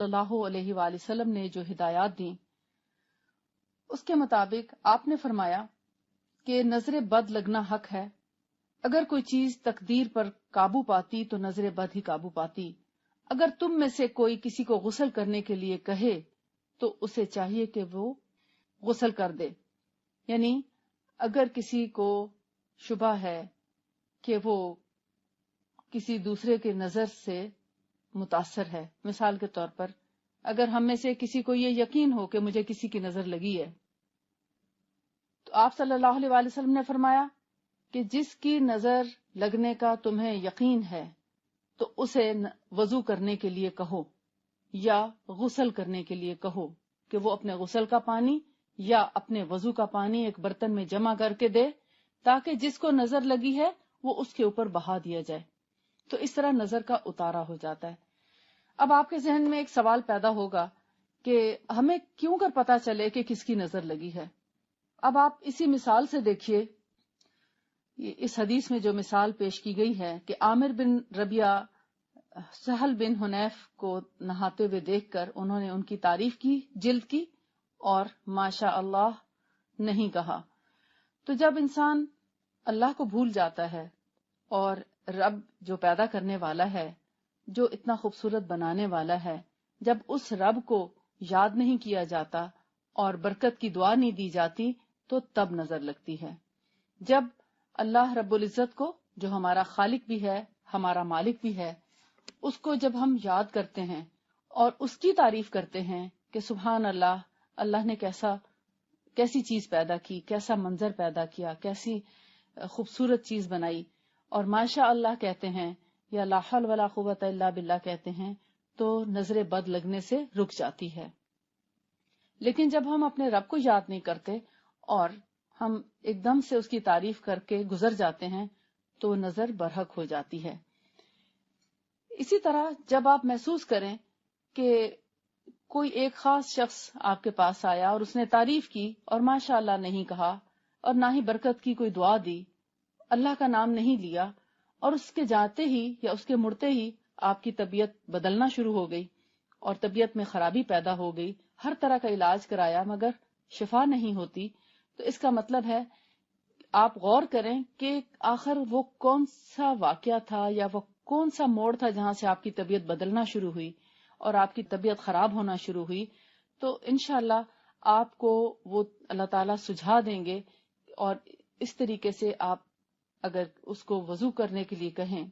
اللہ علیہ وآلہ وسلم نے جو ہدایات دیں اس کے مطابق آپ نے فرمایا کہ نظر بد لگنا حق ہے. اگر کوئی چیز تقدیر پر قابو پاتی تو نظر بد ہی قابو پاتی. اگر تم میں سے کوئی کسی کو غسل کرنے کے لیے کہے تو اسے چاہیے کہ وہ غسل کر دے. یعنی اگر کسی کو شبہ ہے کہ وہ کسی دوسرے کے نظر سے متاثر ہے، مثال کے طور پر اگر ہم میں سے کسی کو یہ یقین ہو کہ مجھے کسی کی نظر لگی ہے، تو آپ صلی اللہ علیہ وآلہ وسلم نے فرمایا کہ جس کی نظر لگنے کا تمہیں یقین ہے تو اسے وضو کرنے کے لیے کہو یا غسل کرنے کے لیے کہو کہ وہ اپنے غسل کا پانی یا اپنے وضو کا پانی ایک برتن میں جمع کر کے دے تاکہ جس کو نظر لگی ہے وہ اس کے اوپر بہا دیا جائے. تو اس طرح نظر کا اتارا ہو جاتا ہے. اب آپ کے ذہن میں ایک سوال پیدا ہوگا کہ ہمیں کیوں کر پتا چلے کہ کس کی نظر لگی ہے. اب آپ اسی مثال سے دیکھیے، اس حدیث میں جو مثال پیش کی گئی ہے کہ عامر بن ربیعہ سہل بن حنیف کو نہاتے ہوئے دیکھ کر انہوں نے ان کی تعریف کی، جلد کی اور ماشاء اللہ نہیں کہا. تو جب انسان اللہ کو بھول جاتا ہے اور رب جو پیدا کرنے والا ہے، جو اتنا خوبصورت بنانے والا ہے، جب اس رب کو یاد نہیں کیا جاتا اور برکت کی دعا نہیں دی جاتی تو تب نظر لگتی ہے. جب اللہ رب العزت کو، جو ہمارا خالق بھی ہے، ہمارا مالک بھی ہے، اس کو جب ہم یاد کرتے ہیں اور اس کی تعریف کرتے ہیں کہ سبحان اللہ، اللہ نے کیسی چیز پیدا کی، کیسا منظر پیدا کیا، کیسی خوبصورت چیز بنائی، اور ماشاء اللہ کہتے ہیں یا لا حول ولا قوت الا باللہ کہتے ہیں، تو نظر بد لگنے سے رک جاتی ہے. لیکن جب ہم اپنے رب کو یاد نہیں کرتے اور ہم ایک دم سے اس کی تعریف کر کے گزر جاتے ہیں تو نظر برحق ہو جاتی ہے. اسی طرح جب آپ محسوس کریں کہ کوئی ایک خاص شخص آپ کے پاس آیا اور اس نے تعریف کی اور ماشاء اللہ نہیں کہا اور نہ ہی برکت کی کوئی دعا دی، اللہ کا نام نہیں لیا، اور اس کے جاتے ہی یا اس کے مڑتے ہی آپ کی طبیعت بدلنا شروع ہو گئی اور طبیعت میں خرابی پیدا ہو گئی، ہر طرح کا علاج کرایا مگر شفا نہیں ہوتی، تو اس کا مطلب ہے آپ غور کریں کہ آخر وہ کون سا واقعہ تھا یا وہ کون سا موڑ تھا جہاں سے آپ کی طبیعت بدلنا شروع ہوئی اور آپ کی طبیعت خراب ہونا شروع ہوئی. تو انشاءاللہ آپ کو وہ اللہ تعالیٰ سجھا دیں گے. اور اس طریقے سے آپ اگر اس کو وضو کرنے کے لیے کہیں،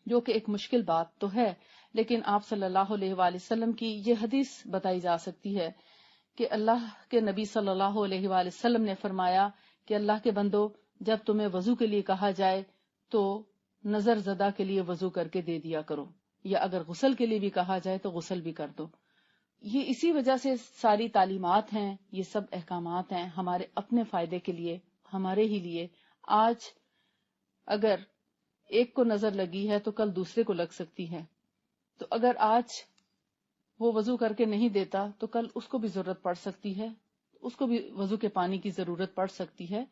جو کہ ایک مشکل بات تو ہے، لیکن آپ صلی اللہ علیہ وآلہ وسلم کی یہ حدیث بتائی جا سکتی ہے کہ اللہ کے نبی صلی اللہ علیہ وآلہ وسلم نے فرمایا کہ اللہ کے بندو، جب تمہیں وضو کے لیے کہا جائے تو نظر زدہ کے لیے وضو کر کے دے دیا کرو، یا اگر غسل کے لیے بھی کہا جائے تو غسل بھی کر دو. یہ اسی وجہ سے ساری تعلیمات ہیں، یہ سب احکامات ہیں ہمارے اپنے فائدے کے لیے، ہمارے ہی لیے. آج اگر ایک کو نظر لگی ہے تو کل دوسرے کو لگ سکتی ہے، تو اگر آج وہ وضو کر کے نہیں دیتا تو کل اس کو بھی ضرورت پڑ سکتی ہے، اس کو بھی وضو کے پانی کی ضرورت پڑ سکتی ہے.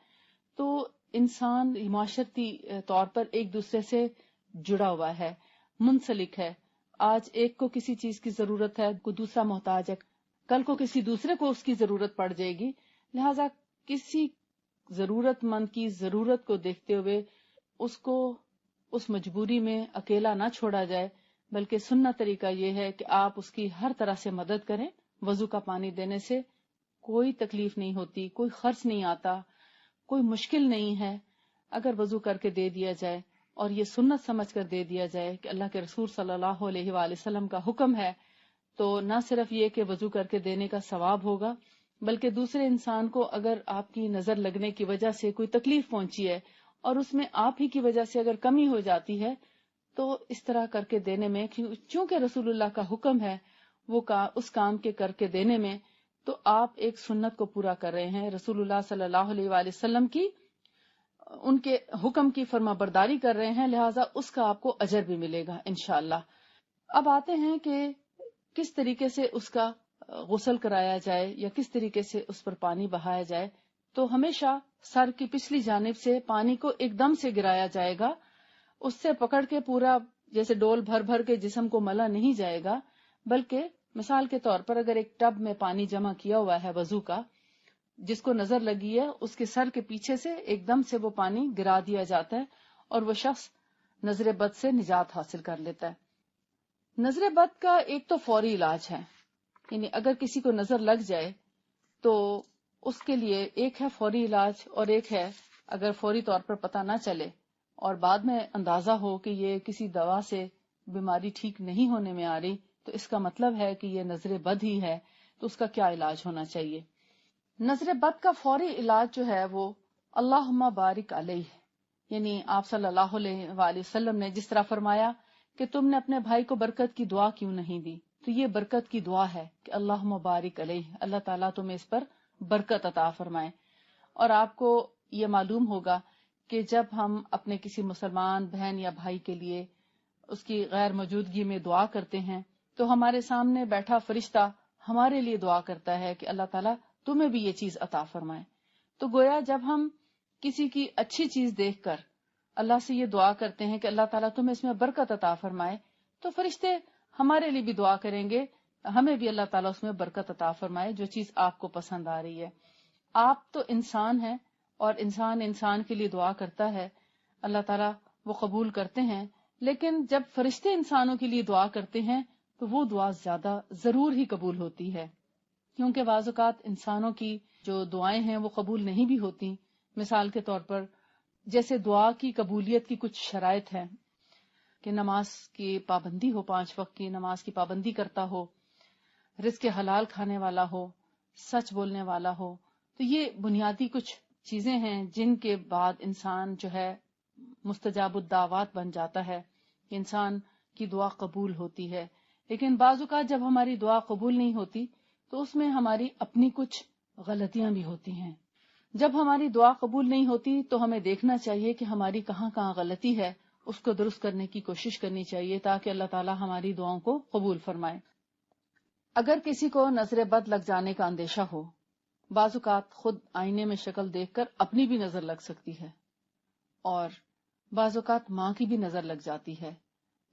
تو انسان معاشرتی طور پر ایک دوسرے سے جڑا ہوا ہے، منسلک ہے. آج ایک کو کسی چیز کی ضرورت ہے، کوئی دوسرا محتاج ہے، کل کو کسی دوسرے کو اس کی ضرورت پڑ جائے گی. لہذا کسی ضرورت مند کی ضرورت کو دیکھتے ہوئے اس کو اس مجبوری میں اکیلا نہ چھوڑا جائے، بلکہ سنت طریقہ یہ ہے کہ آپ اس کی ہر طرح سے مدد کریں. وضو کا پانی دینے سے کوئی تکلیف نہیں ہوتی، کوئی خرچ نہیں آتا، کوئی مشکل نہیں ہے. اگر وضو کر کے دے دیا جائے اور یہ سنت سمجھ کر دے دیا جائے کہ اللہ کے رسول صلی اللہ علیہ وآلہ وسلم کا حکم ہے، تو نہ صرف یہ کہ وضو کر کے دینے کا ثواب ہوگا، بلکہ دوسرے انسان کو اگر آپ کی نظر لگنے کی وجہ سے کوئی تکلیف پہنچی ہے اور اس میں آپ ہی کی وجہ سے اگر کمی ہو جاتی ہے تو اس طرح کر کے دینے میں، چونکہ رسول اللہ کا حکم ہے وہ اس کام کے کر کے دینے میں، تو آپ ایک سنت کو پورا کر رہے ہیں، رسول اللہ صلی اللہ علیہ وآلہ وسلم کی ان کے حکم کی فرما برداری کر رہے ہیں، لہٰذا اس کا آپ کو اجر بھی ملے گا انشاءاللہ. اب آتے ہیں کہ کس طریقے سے اس کا غسل کرایا جائے یا کس طریقے سے اس پر پانی بہایا جائے. تو ہمیشہ سر کی پچھلی جانب سے پانی کو ایک دم سے گرایا جائے گا، اس سے پکڑ کے پورا جیسے ڈول بھر بھر کے جسم کو ملا نہیں جائے گا، بلکہ مثال کے طور پر اگر ایک ٹب میں پانی جمع کیا ہوا ہے وضو کا، جس کو نظر لگی ہے، اس کے سر کے پیچھے سے ایک دم سے وہ پانی گرا دیا جاتا ہے اور وہ شخص نظر بد سے نجات حاصل کر لیتا ہے۔ نظر بد کا ایک تو فوری علاج ہے، یعنی اگر کسی کو نظر لگ جائے تو اس کے لیے ایک ہے فوری علاج، اور ایک ہے اگر فوری طور پر پتہ نہ چلے اور بعد میں اندازہ ہو کہ یہ کسی دوا سے بیماری ٹھیک نہیں ہونے میں آ رہی، تو اس کا مطلب ہے کہ یہ نظر بد ہی ہے، تو اس کا کیا علاج ہونا چاہیے؟ نظر بد کا فوری علاج جو ہے وہ اللہم بارک علیہ، یعنی آپ صلی اللہ علیہ وآلہ وسلم نے جس طرح فرمایا کہ تم نے اپنے بھائی کو برکت کی دعا کیوں نہیں دی، تو یہ برکت کی دعا ہے کہ اللہم بارک علیہ، اللہ تعالیٰ تمہیں اس پر برکت عطا فرمائے۔ اور آپ کو یہ معلوم ہوگا کہ جب ہم اپنے کسی مسلمان بہن یا بھائی کے لیے اس کی غیر موجودگی میں دعا کرتے ہیں تو ہمارے سامنے بیٹھا فرشتہ ہمارے لیے دعا کرتا ہے کہ اللہ تعالیٰ تمہیں بھی یہ چیز عطا فرمائے۔ تو گویا جب ہم کسی کی اچھی چیز دیکھ کر اللہ سے یہ دعا کرتے ہیں کہ اللہ تعالیٰ تمہیں اس میں برکت عطا فرمائے، تو فرشتے ہمارے لیے بھی دعا کریں گے، ہمیں بھی اللہ تعالیٰ اس میں برکت عطا فرمائے جو چیز آپ کو پسند آ رہی ہے۔ آپ تو انسان ہیں اور انسان انسان کے لیے دعا کرتا ہے، اللہ تعالیٰ وہ قبول کرتے ہیں، لیکن جب فرشتے انسانوں کے لیے دعا کرتے ہیں تو وہ دعا زیادہ ضرور ہی قبول ہوتی ہے، کیونکہ بعض اوقات انسانوں کی جو دعائیں ہیں وہ قبول نہیں بھی ہوتی۔ مثال کے طور پر جیسے دعا کی قبولیت کی کچھ شرائط ہیں کہ نماز کی پابندی ہو، 5 وقت کی نماز کی پابندی کرتا ہو، رزق حلال کھانے والا ہو، سچ بولنے والا ہو، تو یہ بنیادی کچھ چیزیں ہیں جن کے بعد انسان جو ہے مستجاب الدعوات بن جاتا ہے، کہ انسان کی دعا قبول ہوتی ہے۔ لیکن بعض اوقات جب ہماری دعا قبول نہیں ہوتی تو اس میں ہماری اپنی کچھ غلطیاں بھی ہوتی ہیں۔ جب ہماری دعا قبول نہیں ہوتی تو ہمیں دیکھنا چاہیے کہ ہماری کہاں کہاں غلطی ہے، اس کو درست کرنے کی کوشش کرنی چاہیے تاکہ اللہ تعالی ہماری دعاؤں کو قبول فرمائے۔ اگر کسی کو نظر بد لگ جانے کا اندیشہ ہو، بعض اوقات خود آئینے میں شکل دیکھ کر اپنی بھی نظر لگ سکتی ہے، اور بعض اوقات ماں کی بھی نظر لگ جاتی ہے۔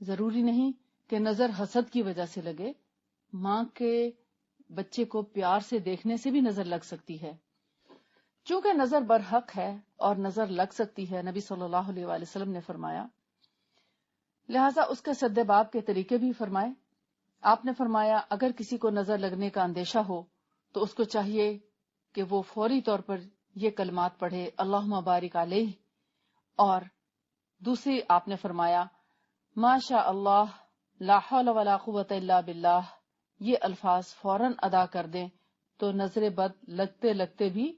ضروری نہیں کہ نظر حسد کی وجہ سے لگے، ماں کے بچے کو پیار سے دیکھنے سے بھی نظر لگ سکتی ہے۔ چونکہ نظر برحق ہے اور نظر لگ سکتی ہے، نبی صلی اللہ علیہ وآلہ وسلم نے فرمایا، لہٰذا اس کے سد باب کے طریقے بھی فرمائے۔ آپ نے فرمایا اگر کسی کو نظر لگنے کا اندیشہ ہو تو اس کو چاہیے کہ وہ فوری طور پر یہ کلمات پڑھے، اللہم بارک علیہ، اور دوسری آپ نے فرمایا ما شاء اللہ لا حول ولا قوت الا باللہ، یہ الفاظ فوراً ادا کر دیں تو نظر بد لگتے لگتے بھی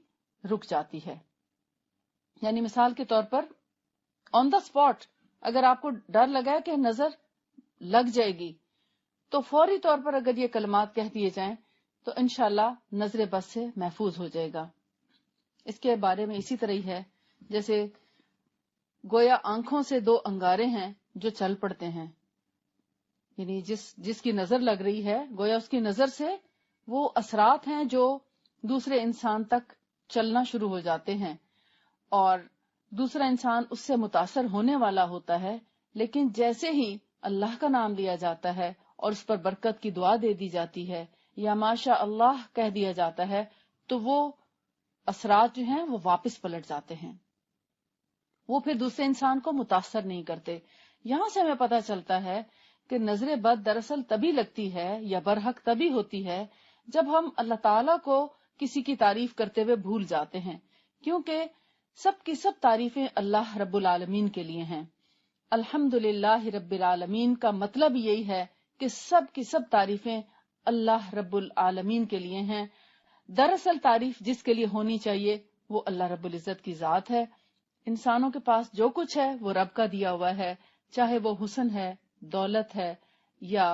رک جاتی ہے۔ یعنی مثال کے طور پر آن دا اسپاٹ اگر آپ کو ڈر لگا ہے کہ نظر لگ جائے گی تو فوری طور پر اگر یہ کلمات کہہ دیے جائیں تو انشاءاللہ نظر بد سے محفوظ ہو جائے گا۔ اس کے بارے میں اسی طرح ہی ہے جیسے گویا آنکھوں سے 2 انگارے ہیں جو چل پڑتے ہیں، یعنی جس کی نظر لگ رہی ہے گویا اس کی نظر سے وہ اثرات ہیں جو دوسرے انسان تک چلنا شروع ہو جاتے ہیں، اور دوسرا انسان اس سے متاثر ہونے والا ہوتا ہے، لیکن جیسے ہی اللہ کا نام لیا جاتا ہے اور اس پر برکت کی دعا دے دی جاتی ہے یا ماشاء اللہ کہہ دیا جاتا ہے تو وہ اثرات جو ہیں وہ واپس پلٹ جاتے ہیں، وہ پھر دوسرے انسان کو متاثر نہیں کرتے۔ یہاں سے ہمیں پتہ چلتا ہے کہ نظر بد دراصل تبھی لگتی ہے یا برحق تبھی ہوتی ہے جب ہم اللہ تعالیٰ کو کسی کی تعریف کرتے ہوئے بھول جاتے ہیں، کیونکہ سب کی سب تعریفیں اللہ رب العالمین کے لیے ہیں۔ الحمدللہ رب العالمین کا مطلب یہی ہے کہ سب کی سب تعریفیں اللہ رب العالمین کے لیے ہیں۔ دراصل تعریف جس کے لیے ہونی چاہیے وہ اللہ رب العزت کی ذات ہے۔ انسانوں کے پاس جو کچھ ہے وہ رب کا دیا ہوا ہے، چاہے وہ حسن ہے، دولت ہے، یا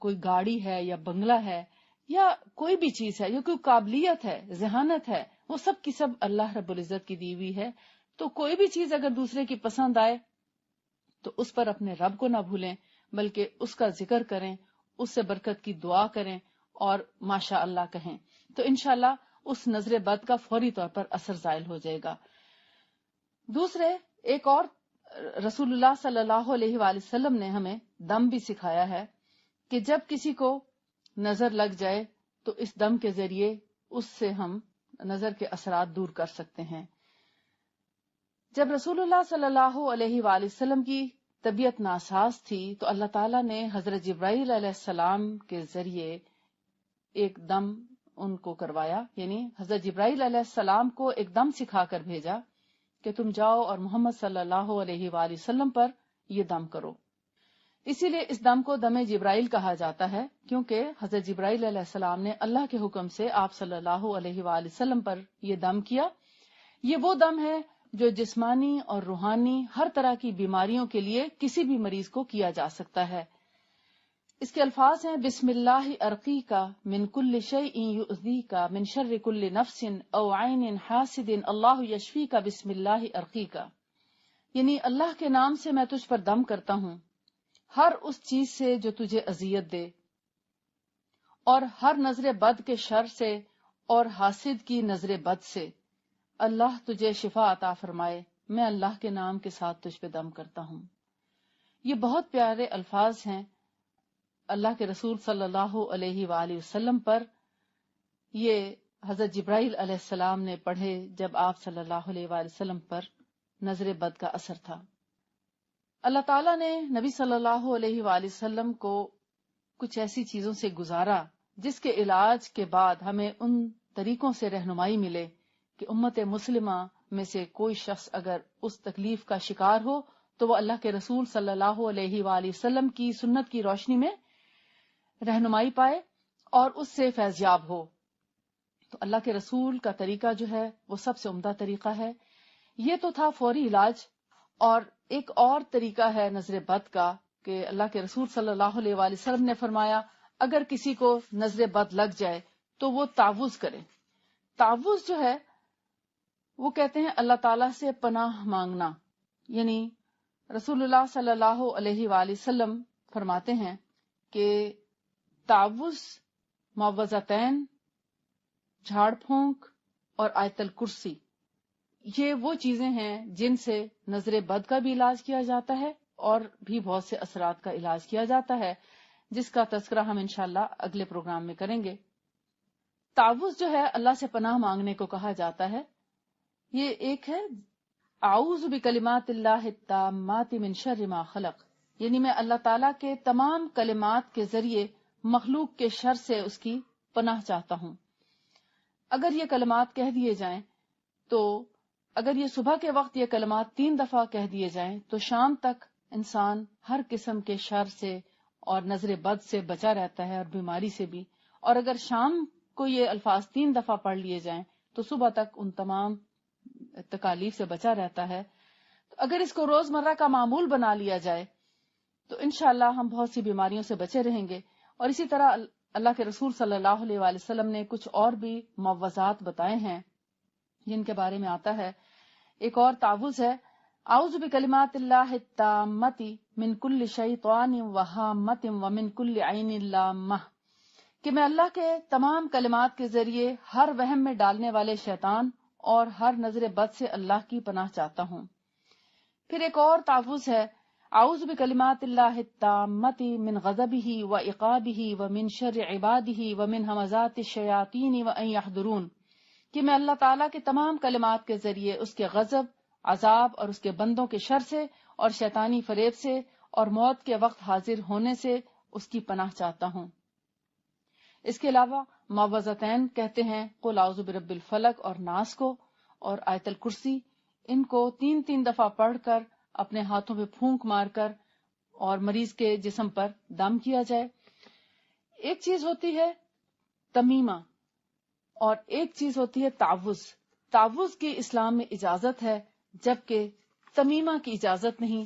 کوئی گاڑی ہے یا بنگلہ ہے، یا کوئی بھی چیز ہے، یا کوئی قابلیت ہے، ذہانت ہے، وہ سب کی سب اللہ رب العزت کی دی ہوئی ہے۔ تو کوئی بھی چیز اگر دوسرے کی پسند آئے تو اس پر اپنے رب کو نہ بھولیں، بلکہ اس کا ذکر کریں، اس سے برکت کی دعا کریں اور ماشاء اللہ کہیں، تو انشاءاللہ اس نظر بد کا فوری طور پر اثر زائل ہو جائے گا۔ دوسرے ایک اور رسول اللہ صلی اللہ علیہ وآلہ وسلم نے ہمیں دم بھی سکھایا ہے کہ جب کسی کو نظر لگ جائے تو اس دم کے ذریعے اس سے ہم نظر کے اثرات دور کر سکتے ہیں۔ جب رسول اللہ صلی اللہ علیہ وآلہ وسلم کی طبیعت ناساز تھی تو اللہ تعالیٰ نے حضرت جبرائیل علیہ السلام کے ذریعے ایک دم ان کو کروایا، یعنی حضرت جبرائیل علیہ السلام کو ایک دم سکھا کر بھیجا کہ تم جاؤ اور محمد صلی اللہ علیہ وآلہ وسلم پر یہ دم کرو۔ اسی لیے اس دم کو دم جبرائیل کہا جاتا ہے، کیونکہ حضرت جبرائیل علیہ السلام نے اللہ کے حکم سے آپ صلی اللہ علیہ وآلہ وسلم پر یہ دم کیا۔ یہ وہ دم ہے جو جسمانی اور روحانی ہر طرح کی بیماریوں کے لیے کسی بھی مریض کو کیا جا سکتا ہے۔ اس کے الفاظ ہیں بسم اللہ ارقیکا من کل شیء یؤذیکا من شر کل نفس او عین حاسد اللہ یشفیکا بسم اللہ ارقیکا، یعنی اللہ کے نام سے میں تجھ پر دم کرتا ہوں ہر اس چیز سے جو تجھے اذیت دے، اور ہر نظر بد کے شر سے اور حاسد کی نظر بد سے اللہ تجھے شفا عطا فرمائے، میں اللہ کے نام کے ساتھ تجھ پہ دم کرتا ہوں۔ یہ بہت پیارے الفاظ ہیں اللہ کے رسول صلی اللہ علیہ وآلہ وسلم پر، یہ حضرت جبرائیل علیہ السلام نے پڑھے جب آپ صلی اللہ علیہ وآلہ وسلم پر نظر بد کا اثر تھا۔ اللہ تعالیٰ نے نبی صلی اللہ علیہ وآلہ وسلم کو کچھ ایسی چیزوں سے گزارا جس کے علاج کے بعد ہمیں ان طریقوں سے رہنمائی ملے کہ امت مسلمہ میں سے کوئی شخص اگر اس تکلیف کا شکار ہو تو وہ اللہ کے رسول صلی اللہ علیہ وآلہ وسلم کی سنت کی روشنی میں رہنمائی پائے اور اس سے فیضیاب ہو۔ تو اللہ کے رسول کا طریقہ جو ہے وہ سب سے عمدہ طریقہ ہے۔ یہ تو تھا فوری علاج، اور ایک اور طریقہ ہے نظر بد کا کہ اللہ کے رسول صلی اللہ علیہ وآلہ وسلم نے فرمایا اگر کسی کو نظر بد لگ جائے تو وہ تعوذ کرے۔ تعوذ جو ہے وہ کہتے ہیں اللہ تعالیٰ سے پناہ مانگنا، یعنی رسول اللہ صلی اللہ علیہ وآلہ وسلم فرماتے ہیں کہ تعوذ، معوذتین، جھاڑ پھونک اور آیت الکرسی، یہ وہ چیزیں ہیں جن سے نظر بد کا بھی علاج کیا جاتا ہے اور بھی بہت سے اثرات کا علاج کیا جاتا ہے، جس کا تذکرہ ہم انشاءاللہ اگلے پروگرام میں کریں گے۔ تعوذ جو ہے اللہ سے پناہ مانگنے کو کہا جاتا ہے۔ یہ ایک ہے اعوذ بکلمات اللہ التامات من شر ما خلق، یعنی میں اللہ تعالیٰ کے تمام کلمات کے ذریعے مخلوق کے شر سے اس کی پناہ چاہتا ہوں۔ اگر یہ کلمات کہہ دیے جائیں تو اگر یہ صبح کے وقت یہ کلمات 3 دفعہ کہہ دیے جائیں تو شام تک انسان ہر قسم کے شر سے اور نظر بد سے بچا رہتا ہے اور بیماری سے بھی، اور اگر شام کو یہ الفاظ 3 دفعہ پڑھ لیے جائیں تو صبح تک ان تمام تکالیف سے بچا رہتا ہے۔ تو اگر اس کو روزمرہ کا معمول بنا لیا جائے تو انشاءاللہ ہم بہت سی بیماریوں سے بچے رہیں گے۔ اور اسی طرح اللہ کے رسول صلی اللہ علیہ وآلہ وسلم نے کچھ اور بھی معوذات بتائے ہیں جن کے بارے میں آتا ہے۔ ایک اور تعوذ ہے اعوذ بکلمات اللہ التامات من کل شیطان وہامۃ ومن کل عین لامہ، کہ میں اللہ کے تمام کلمات کے ذریعے ہر وہم میں ڈالنے والے شیطان اور ہر نظر بد سے اللہ کی پناہ چاہتا ہوں۔ پھر ایک اور تعوذ ہے اعوذ بکلمات اللہ التامات من غضبہ وعقابہ ومن شر عبادہ ومن ہمزات الشیاطین وان یحضرون، کہ میں اللہ تعالیٰ کے تمام کلمات کے ذریعے اس کے غضب، عذاب اور اس کے بندوں کے شر سے اور شیطانی فریب سے اور موت کے وقت حاضر ہونے سے اس کی پناہ چاہتا ہوں۔ اس کے علاوہ معوذتین کہتے ہیں قل اعوذ برب الفلق اور ناس کو، اور آیت الکرسی، ان کو 3 دفعہ پڑھ کر اپنے ہاتھوں پہ پھونک مار کر اور مریض کے جسم پر دم کیا جائے۔ ایک چیز ہوتی ہے تمیمہ اور ایک چیز ہوتی ہے تعوذ۔ تعوذ کی اسلام میں اجازت ہے جبکہ تمیمہ کی اجازت نہیں۔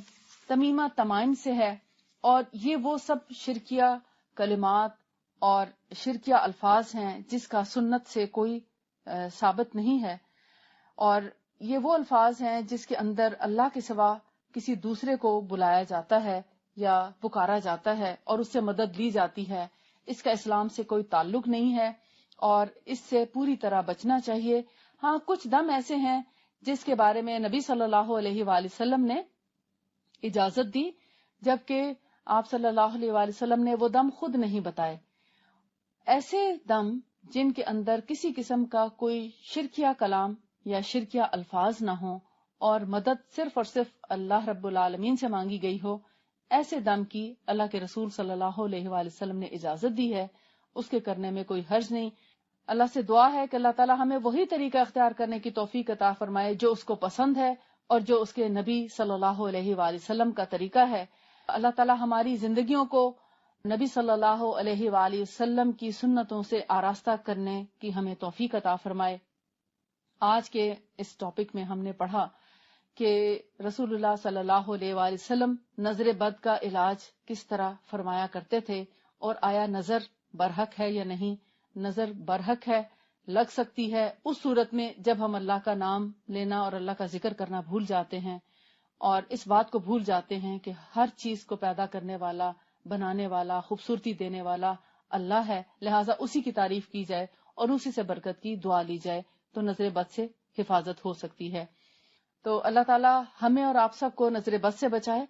تمیمہ تمائم سے ہے، اور یہ وہ سب شرکیہ کلمات اور شرکیہ الفاظ ہیں جس کا سنت سے کوئی ثابت نہیں ہے، اور یہ وہ الفاظ ہیں جس کے اندر اللہ کے سوا کسی دوسرے کو بلایا جاتا ہے یا پکارا جاتا ہے اور اس سے مدد لی جاتی ہے۔ اس کا اسلام سے کوئی تعلق نہیں ہے اور اس سے پوری طرح بچنا چاہیے۔ ہاں، کچھ دم ایسے ہیں جس کے بارے میں نبی صلی اللہ علیہ وآلہ وسلم نے اجازت دی، جبکہ آپ صلی اللہ علیہ وآلہ وسلم نے وہ دم خود نہیں بتائے۔ ایسے دم جن کے اندر کسی قسم کا کوئی شرکیہ کلام یا شرکیہ الفاظ نہ ہوں اور مدد صرف اور صرف اللہ رب العالمین سے مانگی گئی ہو، ایسے دم کی اللہ کے رسول صلی اللہ علیہ وآلہ وسلم نے اجازت دی ہے، اس کے کرنے میں کوئی حرج نہیں۔ اللہ سے دعا ہے کہ اللہ تعالی ہمیں وہی طریقہ اختیار کرنے کی توفیق عطا فرمائے جو اس کو پسند ہے اور جو اس کے نبی صلی اللہ علیہ وآلہ وسلم کا طریقہ ہے۔ اللہ تعالی ہماری زندگیوں کو نبی صلی اللہ علیہ وآلہ وسلم کی سنتوں سے آراستہ کرنے کی ہمیں توفیق عطا فرمائے۔ آج کے اس ٹاپک میں ہم نے پڑھا کہ رسول اللہ صلی اللہ علیہ وآلہ وسلم نظر بد کا علاج کس طرح فرمایا کرتے تھے، اور آیا نظر برحق ہے یا نہیں۔ نظر برحق ہے، لگ سکتی ہے اس صورت میں جب ہم اللہ کا نام لینا اور اللہ کا ذکر کرنا بھول جاتے ہیں، اور اس بات کو بھول جاتے ہیں کہ ہر چیز کو پیدا کرنے والا، بنانے والا، خوبصورتی دینے والا اللہ ہے، لہٰذا اسی کی تعریف کی جائے اور اسی سے برکت کی دعا لی جائے تو نظر بد سے حفاظت ہو سکتی ہے۔ تو اللہ تعالی ہمیں اور آپ سب کو نظر بد سے بچائے